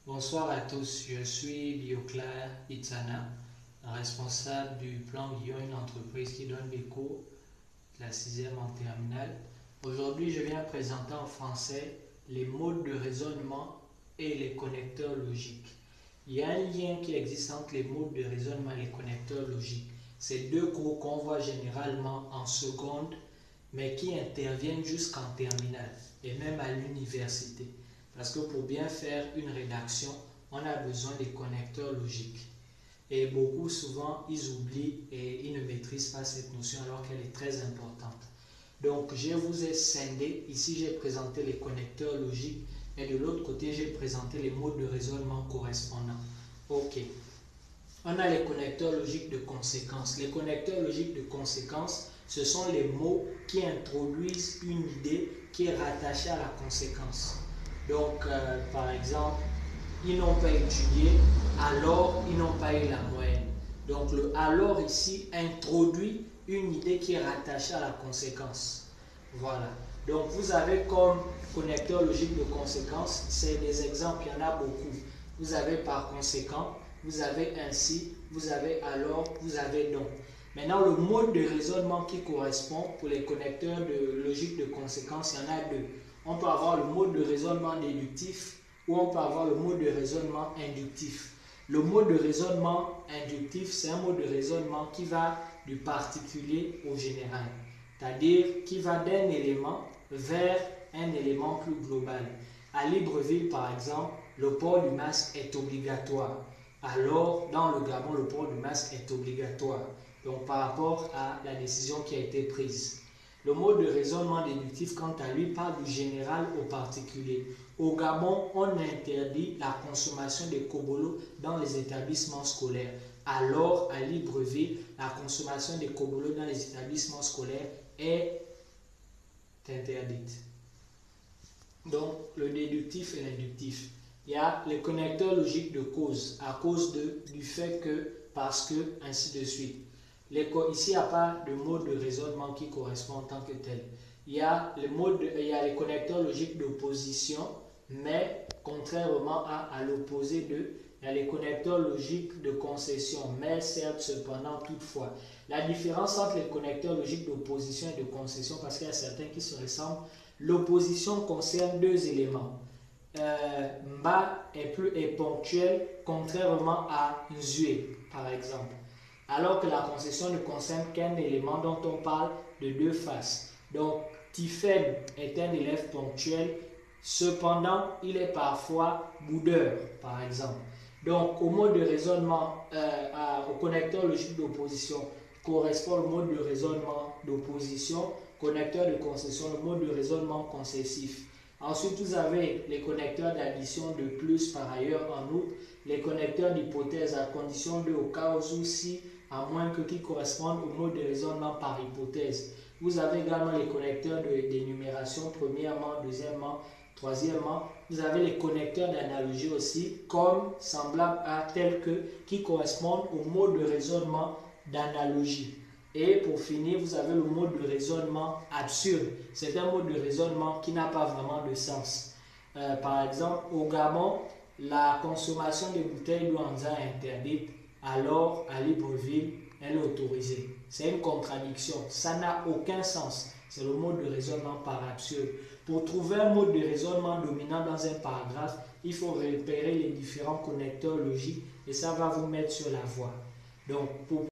Bonsoir à tous, je suis Bioclair Itsana, responsable du plan Guillaume, une entreprise qui donne des cours de la 6e en terminale. Aujourd'hui, je viens présenter en français les modes de raisonnement et les connecteurs logiques. Il y a un lien qui existe entre les modes de raisonnement et les connecteurs logiques. C'est deux cours qu'on voit généralement en seconde, mais qui interviennent jusqu'en terminale et même à l'université. Parce que pour bien faire une rédaction, on a besoin des connecteurs logiques. Et beaucoup, souvent, ils oublient et ils ne maîtrisent pas cette notion alors qu'elle est très importante. Donc, je vous ai scindé. Ici, j'ai présenté les connecteurs logiques et de l'autre côté, j'ai présenté les modes de raisonnement correspondants. Ok. On a les connecteurs logiques de conséquence. Les connecteurs logiques de conséquence, ce sont les mots qui introduisent une idée qui est rattachée à la conséquence. Donc, par exemple, ils n'ont pas étudié, alors ils n'ont pas eu la moyenne. Donc, le alors ici introduit une idée qui est rattachée à la conséquence. Voilà. Donc, vous avez comme connecteur logique de conséquence, c'est des exemples, il y en a beaucoup. Vous avez par conséquent, vous avez ainsi, vous avez alors, vous avez donc. Maintenant, le mode de raisonnement qui correspond pour les connecteurs de logique de conséquence, il y en a deux. On peut avoir le mode de raisonnement déductif ou on peut avoir le mode de raisonnement inductif. Le mode de raisonnement inductif, c'est un mode de raisonnement qui va du particulier au général, c'est-à-dire qui va d'un élément vers un élément plus global. À Libreville, par exemple, le port du masque est obligatoire. Alors, dans le Gabon, le port du masque est obligatoire. Donc, par rapport à la décision qui a été prise. Le mode de raisonnement déductif, quant à lui, parle du général au particulier. Au Gabon, on interdit la consommation de kobolo dans les établissements scolaires. Alors, à Libreville, la consommation de kobolo dans les établissements scolaires est interdite. Donc, le déductif et l'inductif. Il y a les connecteurs logiques de cause, à cause du fait que, parce que, ainsi de suite. Ici, il n'y a pas de mode de raisonnement qui correspond en tant que tel. Il y a les connecteurs logiques d'opposition, mais contrairement à l'opposé d'eux, il y a les connecteurs logiques de concession, mais certes, cependant, toutefois. La différence entre les connecteurs logiques d'opposition et de concession, parce qu'il y a certains qui se ressemblent, l'opposition concerne deux éléments. Mba est ponctuel, contrairement à Nzue, par exemple. Alors que la concession ne concerne qu'un élément dont on parle de deux faces. Donc, Tifem est un élève ponctuel, cependant, il est parfois boudeur, par exemple. Donc, au mode de raisonnement, au connecteur logique d'opposition, correspond le mode de raisonnement d'opposition, connecteur de concession, le mode de raisonnement concessif. Ensuite, vous avez les connecteurs d'addition de plus par ailleurs en outre, les connecteurs d'hypothèse à condition de au cas où si, à moins que qui correspondent au mode de raisonnement par hypothèse. Vous avez également les connecteurs d'énumération, premièrement, deuxièmement, troisièmement. Vous avez les connecteurs d'analogie aussi, comme semblables à tels que qui correspondent au mode de raisonnement d'analogie. Et pour finir, vous avez le mode de raisonnement absurde. C'est un mode de raisonnement qui n'a pas vraiment de sens. Par exemple, au Gabon, la consommation de bouteilles d'eau en est interdite, alors à Libreville, elle est autorisée. C'est une contradiction. Ça n'a aucun sens. C'est le mode de raisonnement par absurde. Pour trouver un mode de raisonnement dominant dans un paragraphe, il faut repérer les différents connecteurs logiques et ça va vous mettre sur la voie. Donc, pour